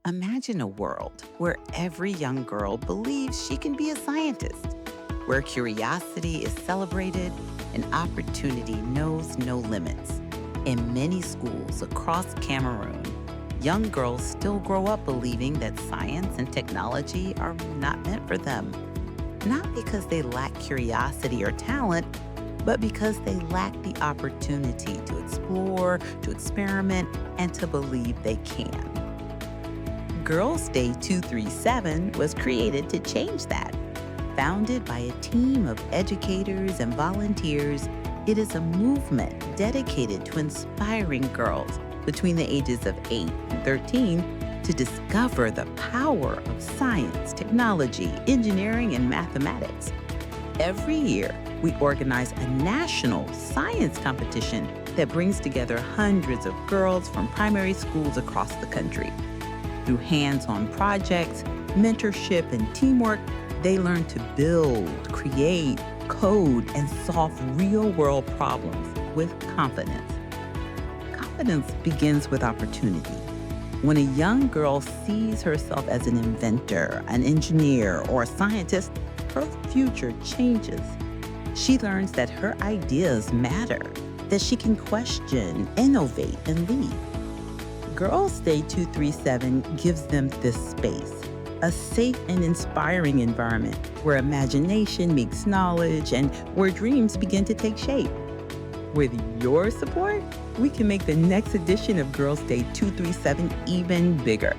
Imagine a world where every young girl believes she can be a scientist, where curiosity is celebrated and opportunity knows no limits. In many schools across Cameroon, young girls still grow up believing that science and technology are not meant for them. Not because they lack curiosity or talent, but because they lack the opportunity to explore, to experiment, and to believe they can. Girls Day 237 was created to change that. Founded by a team of educators and volunteers, it is a movement dedicated to inspiring girls between the ages of 8 and 13 to discover the power of science, technology, engineering, and mathematics. Every year, we organize a national science competition that brings together hundreds of girls from primary schools across the country. Through hands-on projects, mentorship, and teamwork, they learn to build, create, code, and solve real-world problems with confidence. Confidence begins with opportunity. When a young girl sees herself as an inventor, an engineer, or a scientist, her future changes. She learns that her ideas matter, that she can question, innovate, and lead. Girls Day 237 gives them this space, a safe and inspiring environment where imagination meets knowledge and where dreams begin to take shape. With your support, we can make the next edition of Girls Day 237 even bigger.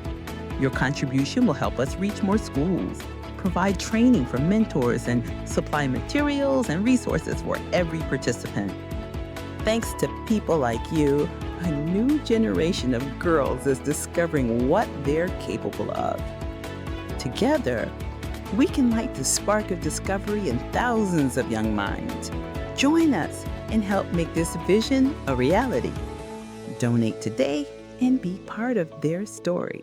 Your contribution will help us reach more schools, provide training for mentors, and supply materials and resources for every participant. Thanks to people like you, a new generation of girls is discovering what they're capable of. Together, we can light the spark of discovery in thousands of young minds. Join us and help make this vision a reality. Donate today and be part of their story.